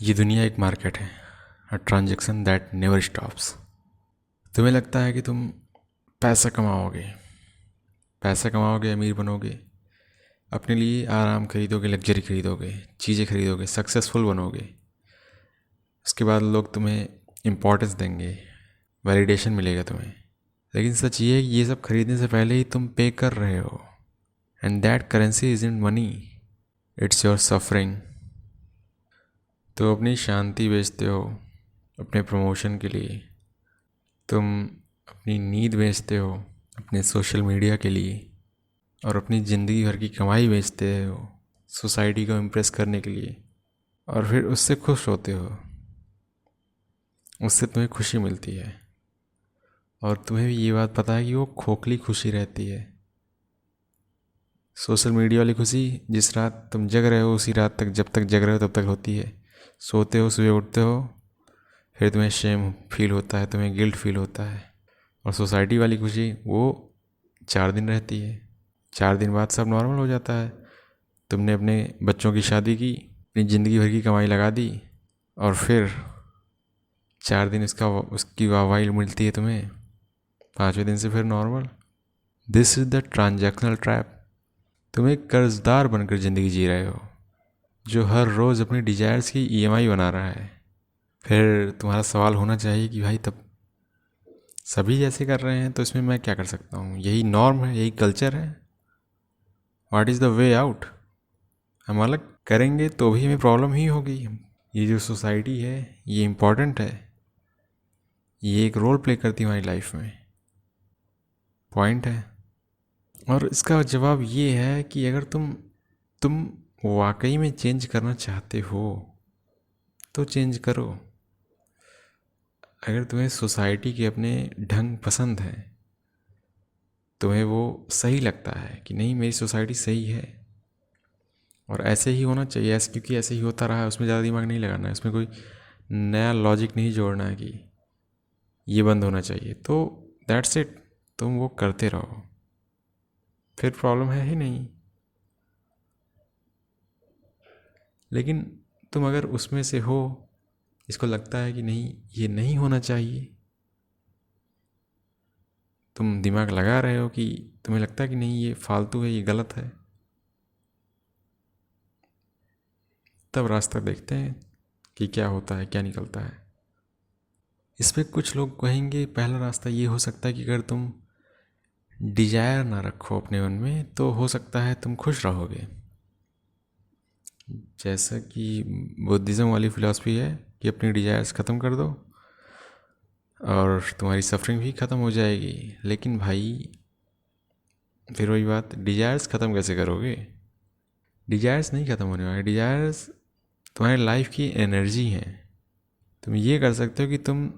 ये दुनिया एक मार्केट है, a transaction that never stops. तुम्हें लगता है कि तुम पैसा कमाओगे, अमीर बनोगे, अपने लिए आराम खरीदोगे, लग्जरी खरीदोगे, चीज़ें खरीदोगे, सक्सेसफुल बनोगे। उसके बाद लोग तुम्हें इम्पोर्टेंस देंगे, वैलिडेशन मिलेगा तुम्हें। लेकिन सच ये है कि ये सब खरीदने से पहले ही तुम पे कर रहे हो, and that currency is in money, it's your suffering. तो अपनी शांति बेचते हो अपने प्रमोशन के लिए, तुम अपनी नींद बेचते हो अपने सोशल मीडिया के लिए, और अपनी ज़िंदगी भर की कमाई बेचते हो सोसाइटी को इम्प्रेस करने के लिए, और फिर उससे खुश होते हो, उससे तुम्हें खुशी मिलती है। और तुम्हें भी ये बात पता है कि वो खोखली खुशी रहती है। सोशल मीडिया वाली खुशी जिस रात तुम जग रहे हो उसी रात तक, जब तक जग रहे हो तब तक होती है। सोते हो, सुबह उठते हो, फिर तुम्हें शेम फील होता है, तुम्हें गिल्ट फील होता है। और सोसाइटी वाली खुशी वो 4 दिन रहती है, 4 दिन बाद सब नॉर्मल हो जाता है। तुमने अपने बच्चों की शादी की, अपनी ज़िंदगी भर की कमाई लगा दी, और फिर 4 दिन उसकी वाहवाही मिलती है तुम्हें, 5वें दिन से फिर normal. This is the transactional trap. तुम एक कर्जदार बनकर ज़िंदगी जी रहे हो, जो हर रोज़ अपनी डिजायर्स की ईएमआई बना रहा है। फिर तुम्हारा सवाल होना चाहिए कि भाई तब सभी जैसे कर रहे हैं तो इसमें मैं क्या कर सकता हूँ? यही नॉर्म है, यही कल्चर है। What is the way out? हम अलग करेंगे तो भी हमें प्रॉब्लम ही होगी। ये जो सोसाइटी है ये इम्पॉर्टेंट है, ये एक रोल प्ले करती है हमारी लाइफ में, पॉइंट है। और इसका जवाब ये है कि अगर तुम वाकई में चेंज करना चाहते हो तो चेंज करो। अगर तुम्हें सोसाइटी के अपने ढंग पसंद हैं, तुम्हें वो सही लगता है कि नहीं मेरी सोसाइटी सही है और ऐसे ही होना चाहिए, ऐसे क्योंकि ऐसे ही होता रहा है, उसमें ज़्यादा दिमाग नहीं लगाना है, उसमें कोई नया लॉजिक नहीं जोड़ना है कि ये बंद होना चाहिए, तो दैट्स इट, तुम वो करते रहो, फिर प्रॉब्लम है ही नहीं। लेकिन तुम अगर उसमें से हो, इसको लगता है कि नहीं ये नहीं होना चाहिए, तुम दिमाग लगा रहे हो कि तुम्हें लगता है कि नहीं ये फालतू है, ये गलत है, तब रास्ता देखते हैं कि क्या होता है, क्या निकलता है। इसमें कुछ लोग कहेंगे पहला रास्ता ये हो सकता है कि अगर तुम डिजायर ना रखो अपने मन में तो हो सकता है तुम खुश रहोगे। जैसा कि बुद्धिज़्म वाली फिलॉसफी है कि अपनी डिजायर्स ख़त्म कर दो और तुम्हारी सफरिंग भी ख़त्म हो जाएगी। लेकिन भाई फिर वही बात, डिजायर्स ख़त्म कैसे करोगे? डिजायर्स नहीं ख़त्म होने वाले, डिजायर्स तुम्हारी लाइफ की एनर्जी हैं। तुम ये कर सकते हो कि तुम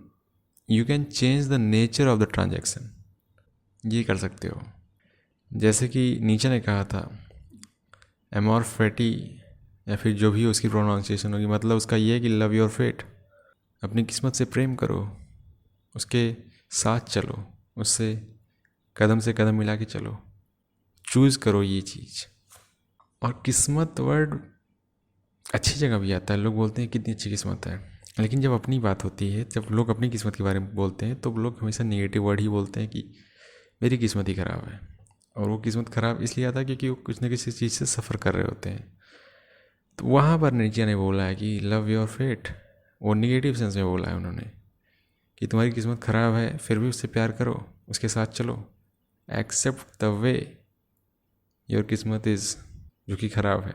you can change the nature of the transaction, ये कर सकते हो। जैसे कि नीचे ने कहा था एमोर फैटी, या फिर जो भी उसकी प्रोनाउंसिएशन होगी, मतलब उसका ये है कि लव योर फेट, अपनी किस्मत से प्रेम करो, उसके साथ चलो, उससे कदम से कदम मिला के चलो, चूज़ करो ये चीज़। और किस्मत वर्ड अच्छी जगह भी आता है, लोग बोलते हैं कितनी अच्छी किस्मत है, लेकिन जब अपनी बात होती है, जब लोग अपनी किस्मत के बारे में बोलते हैं तो लोग हमेशा नेगेटिव वर्ड ही बोलते हैं कि मेरी किस्मत ही ख़राब है। और वो किस्मत ख़राब इसलिए आता है क्योंकि वो कुछ ना किसी चीज़ से सफ़र कर रहे होते हैं। तो वहाँ पर नीचे ने बोला है कि लव योर फेट, वो निगेटिव सेंस में बोला है उन्होंने कि तुम्हारी किस्मत ख़राब है फिर भी उससे प्यार करो, उसके साथ चलो, एक्सेप्ट द वे योर किस्मत इज़, जो कि ख़राब है।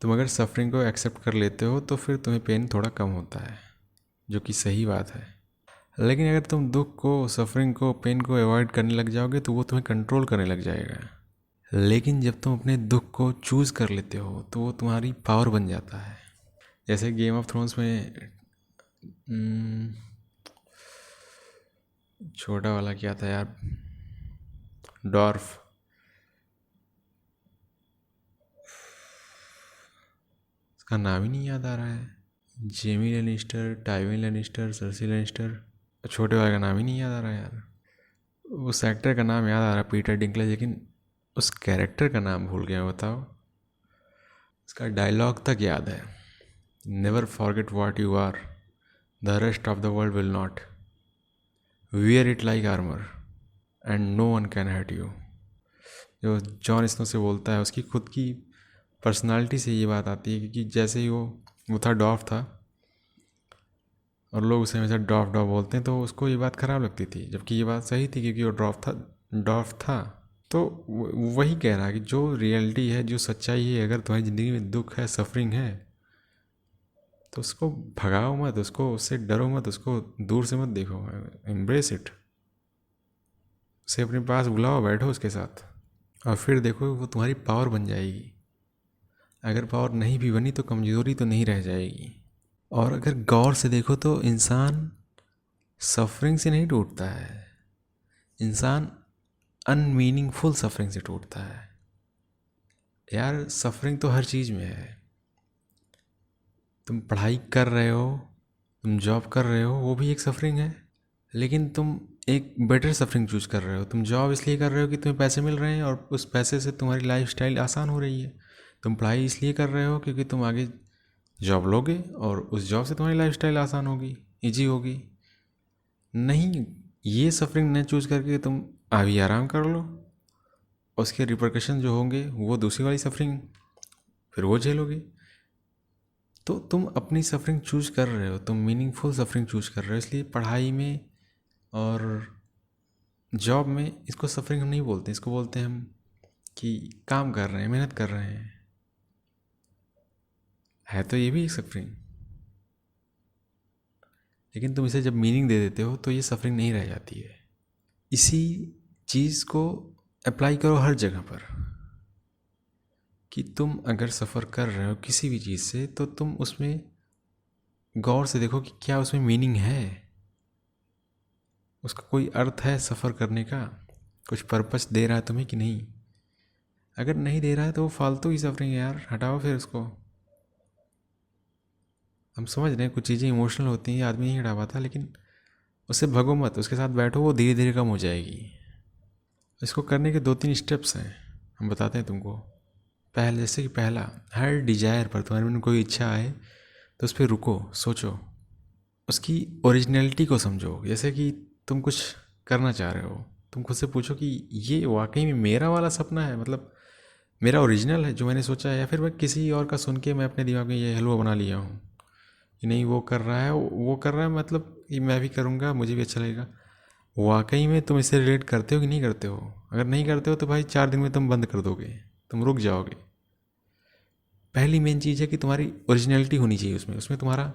तुम अगर सफरिंग को एक्सेप्ट कर लेते हो तो फिर तुम्हें पेन थोड़ा कम होता है, जो कि सही बात है। लेकिन अगर तुम दुख को, सफरिंग को, पेन को अवॉइड करने लग जाओगे तो वो तुम्हें कंट्रोल करने लग जाएगा। लेकिन जब तुम अपने दुख को चूज़ कर लेते हो तो वो तुम्हारी पावर बन जाता है। जैसे गेम ऑफ थ्रोन्स में छोटा वाला क्या था यार, डॉर्फ, उसका नाम ही नहीं याद आ रहा है, Jamie Lannister, Tywin Lannister, Cersei Lannister, छोटे वाले का नाम ही नहीं याद आ रहा है यार। उस एक्टर का नाम याद आ रहा है पीटर डिंकलेज, लेकिन उस कैरेक्टर का नाम भूल गया, बताओ। उसका डायलॉग तक याद है, never forget what you are, the rest of the world will not, wear it like armour and no one can hurt you. जो जॉन स्नो से बोलता है, उसकी खुद की पर्सनालिटी से ये बात आती है, क्योंकि जैसे ही वो था डॉफ था, और लोग उसे हमेशा डॉफ डॉफ बोलते हैं, तो उसको ये बात ख़राब लगती थी, जबकि ये बात सही थी क्योंकि वो डॉफ था। तो वही कह रहा है कि जो रियलिटी है, जो सच्चाई है, अगर तुम्हारी ज़िंदगी में दुख है, सफरिंग है, तो उसको भगाओ मत, उससे डरो मत, उसको दूर से मत देखो, एम्ब्रेस इट, उसे अपने पास बुलाओ, बैठो उसके साथ, और फिर देखो वो तुम्हारी पावर बन जाएगी। अगर पावर नहीं भी बनी तो कमज़ोरी तो नहीं रह जाएगी। और अगर गौर से देखो तो इंसान सफरिंग से नहीं टूटता है, इंसान अनमीनिंगफुल सफरिंग से टूटता है। यार सफरिंग तो हर चीज़ में है। तुम पढ़ाई कर रहे हो, तुम जॉब कर रहे हो, वो भी एक सफरिंग है, लेकिन तुम एक बेटर सफरिंग चूज़ कर रहे हो। तुम जॉब इसलिए कर रहे हो कि तुम्हें पैसे मिल रहे हैं और उस पैसे से तुम्हारी लाइफस्टाइल आसान हो रही है। तुम पढ़ाई इसलिए कर रहे हो क्योंकि तुम आगे जॉब लोगे और उस जॉब से तुम्हारी लाइफस्टाइल आसान होगी, इजी होगी। नहीं, ये सफरिंग न चूज़ करके तुम अभी आराम कर लो, उसके रिperकशन जो होंगे वो दूसरी वाली सफरिंग, फिर वो झेलोगे। तो तुम अपनी सफरिंग चूज़ कर रहे हो, तुम मीनिंगफुल सफरिंग चूज़ कर रहे हो, इसलिए पढ़ाई में और जॉब में इसको सफरिंग हम नहीं बोलते, इसको बोलते हैं हम कि काम कर रहे हैं, मेहनत कर रहे हैं। है तो ये भी एक सफरिंग, लेकिन तुम इसे जब मीनिंग दे देते हो तो ये सफरिंग नहीं रह जाती है। इसी चीज़ को अप्लाई करो हर जगह पर, कि तुम अगर सफ़र कर रहे हो किसी भी चीज़ से, तो तुम उसमें गौर से देखो कि क्या उसमें मीनिंग है, उसका कोई अर्थ है सफ़र करने का, कुछ पर्पस दे रहा है तुम्हें कि नहीं। अगर नहीं दे रहा है तो वो फालतू ही सफरिंग है यार, हटाओ फिर उसको। हम समझ रहे हैं कुछ चीज़ें इमोशनल होती हैं, आदमी नहीं हटा पाता, लेकिन उससे भगो मत, उसके साथ बैठो, वो धीरे धीरे कम हो जाएगी। इसको करने के 2-3 स्टेप्स हैं, हम बताते हैं तुमको। जैसे कि पहला, हर डिजायर पर, तुम्हारे मन में कोई इच्छा आए तो उस पर रुको, सोचो, उसकी ओरिजिनलिटी को समझो। जैसे कि तुम कुछ करना चाह रहे हो, तुम खुद से पूछो कि ये वाकई में मेरा वाला सपना है, मतलब मेरा ओरिजिनल है जो मैंने सोचा है, या फिर मैं किसी और का सुन के मैं अपने दिमाग में ये हलवा बना लिया हूँ कि नहीं वो कर रहा है, वो कर रहा है, मतलब ये मैं भी करूँगा, मुझे भी अच्छा लगेगा। वाकई में तुम इससे रिलेट करते हो कि नहीं करते हो? अगर नहीं करते हो तो भाई 4 दिन में तुम बंद कर दोगे, तुम रुक जाओगे। पहली मेन चीज़ है कि तुम्हारी ओरिजिनलिटी होनी चाहिए उसमें, तुम्हारा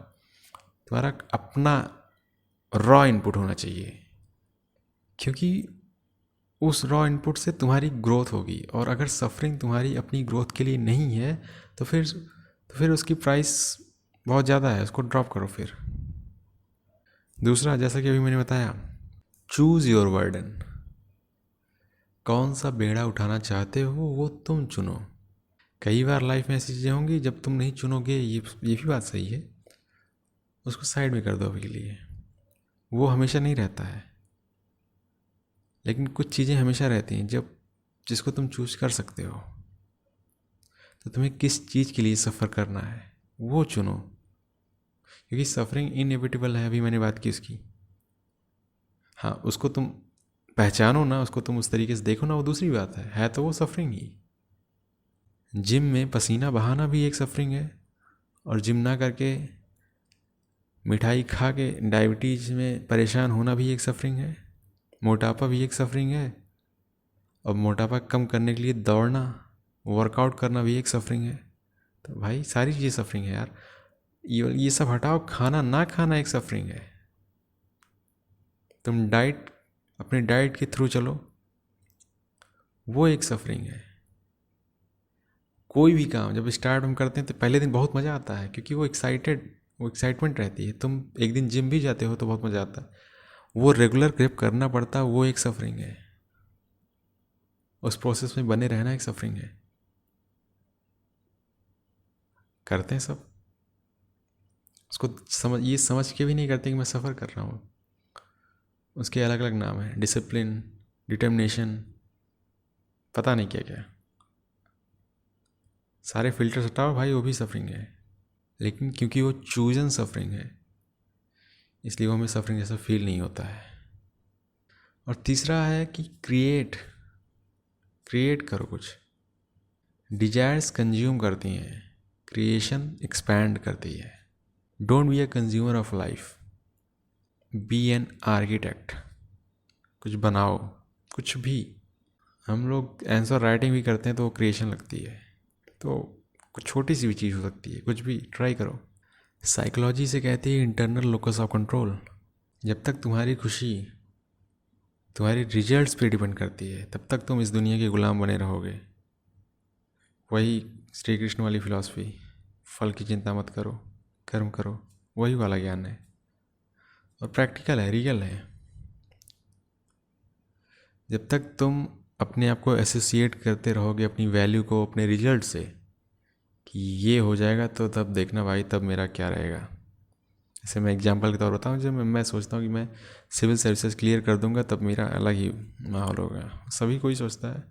तुम्हारा अपना रॉ इनपुट होना चाहिए, क्योंकि उस रॉ इनपुट से तुम्हारी ग्रोथ होगी। और अगर सफरिंग तुम्हारी अपनी ग्रोथ के लिए नहीं है तो फिर उसकी प्राइस बहुत ज़्यादा है, उसको ड्रॉप करो फिर। दूसरा, जैसा कि अभी मैंने बताया, चूज़ योर वर्डन। कौन सा बेड़ा उठाना चाहते हो वो तुम चुनो। कई बार लाइफ में ऐसी चीज़ें होंगी जब तुम नहीं चुनोगे, ये भी बात सही है, उसको साइड में कर दो अभी के लिए, वो हमेशा नहीं रहता है। लेकिन कुछ चीज़ें हमेशा रहती हैं जिसको तुम चूज कर सकते हो। तो तुम्हें किस चीज़ के लिए सफ़र करना है वो चुनो, क्योंकि सफरिंग इनएविटेबल है, अभी मैंने बात की उसकी। हाँ, उसको तुम पहचानो ना, उसको तुम उस तरीके से देखो ना, वो दूसरी बात है तो वो सफरिंग ही। जिम में पसीना बहाना भी एक सफरिंग है, और जिम ना करके मिठाई खा के डायबिटीज़ में परेशान होना भी एक सफरिंग है। मोटापा भी एक सफरिंग है, और मोटापा कम करने के लिए दौड़ना, वर्कआउट करना भी एक सफरिंग है। तो भाई सारी चीज़ें सफरिंग है यार। ये सब हटाओ, खाना ना खाना एक सफरिंग है। तुम अपने डाइट के थ्रू चलो, वो एक सफरिंग है। कोई भी काम जब स्टार्ट हम करते हैं तो पहले दिन बहुत मज़ा आता है, क्योंकि वो एक्साइटमेंट रहती है। तुम एक दिन जिम भी जाते हो तो बहुत मज़ा आता है, वो रेगुलर ग्रेप करना पड़ता है, वो एक सफरिंग है। उस प्रोसेस में बने रहना एक सफरिंग है। करते हैं सब, उसको ये समझ के भी नहीं करते कि मैं सफ़र कर रहा हूँ। उसके अलग अलग नाम हैं, डिसिप्लिन, डिटर्मिनेशन, पता नहीं क्या क्या। सारे फिल्टर्स हटाओ भाई, वो भी सफरिंग है। लेकिन क्योंकि वो चूजन सफरिंग है इसलिए वो हमें सफरिंग जैसा फील नहीं होता है। और तीसरा है कि क्रिएट करो कुछ। डिजायर्स कंज्यूम करती हैं, क्रिएशन एक्सपैंड करती है। Don't be a consumer of life, be an architect. कुछ बनाओ, कुछ भी। हम लोग आंसर राइटिंग भी करते हैं तो वो क्रिएशन लगती है। तो कुछ छोटी सी भी चीज़ हो सकती है, कुछ भी ट्राई करो। साइकोलॉजी से कहती है इंटरनल लोकस ऑफ कंट्रोल। जब तक तुम्हारी खुशी तुम्हारी रिजल्ट्स पे डिपेंड करती है तब तक तुम इस दुनिया के गुलाम बने रहोगे। वही श्री कृष्ण वाली फिलॉसफी, फल की चिंता मत करो, कर्म करो, वही वाला ज्ञान है और प्रैक्टिकल है, रियल है। जब तक तुम अपने आप को एसोसिएट करते रहोगे अपनी वैल्यू को अपने रिजल्ट से कि ये हो जाएगा तो तब देखना भाई तब मेरा क्या रहेगा। जैसे मैं एग्जांपल के तौर बताऊँ, जब मैं सोचता हूँ कि मैं सिविल सर्विसेज क्लियर कर दूंगा तब मेरा अलग ही माहौल होगा, सभी कोई सोचता है।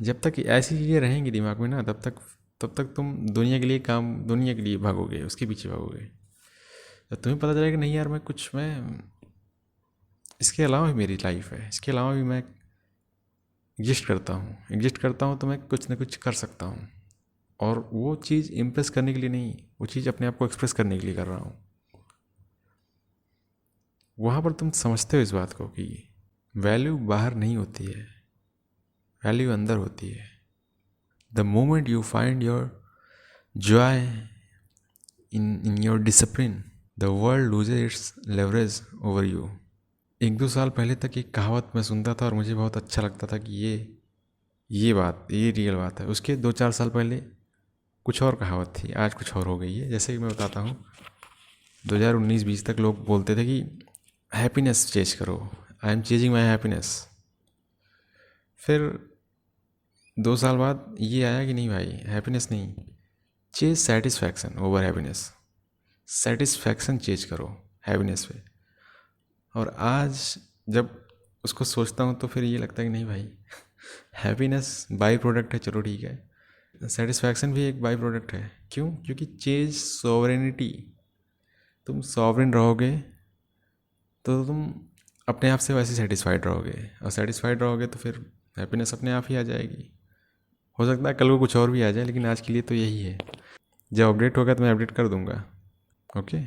जब तक ऐसी चीज़ें रहेंगी दिमाग में ना तब तक तुम दुनिया के लिए भागोगे, उसके पीछे भागोगे। तो तुम्हें पता चलेगा नहीं यार मैं इसके अलावा भी मेरी लाइफ है, इसके अलावा भी मैं एग्जिस्ट करता हूँ तो मैं कुछ ना कुछ कर सकता हूँ। और वो चीज़ इम्प्रेस करने के लिए नहीं, वो चीज़ अपने आप को एक्सप्रेस करने के लिए कर रहा हूँ। वहाँ पर तुम समझते हो इस बात को कि वैल्यू बाहर नहीं होती है, वैल्यू अंदर होती है। The moment you find your joy in your discipline the world loses it's leverage over you. 1-2 साल पहले तक एक कहावत मैं सुनता था और मुझे बहुत अच्छा लगता था कि ये रियल बात है। उसके 2-4 साल पहले कुछ और कहावत थी, आज कुछ और हो गई है। जैसे कि मैं बताता हूँ, 2019-20 तक लोग बोलते थे कि हैप्पीनेस चेज करो, I am chasing my happiness. फिर 2 साल बाद ये आया कि नहीं भाई, हैप्पीनेस नहीं, chase satisfaction over happiness. Satisfaction chase करो हैप्पीनेस पे। और आज जब उसको सोचता हूँ तो फिर ये लगता है कि नहीं भाई, हैप्पीनेस बाई प्रोडक्ट है, चलो ठीक है, सेटिस्फैक्शन भी एक बाई प्रोडक्ट है। क्यों? क्योंकि चेज सॉवरेनिटी, तुम सॉवरेन रहोगे तो तुम अपने आप से वैसे सेटिस्फाइड रहोगे, और सेटिस्फाइड रहोगे तो फिर हैप्पीनेस अपने आप ही आ जाएगी। हो सकता है कल को कुछ और भी आ जाए, लेकिन आज के लिए तो यही है। जब अपडेट होगा तो मैं अपडेट कर दूंगा। ओके।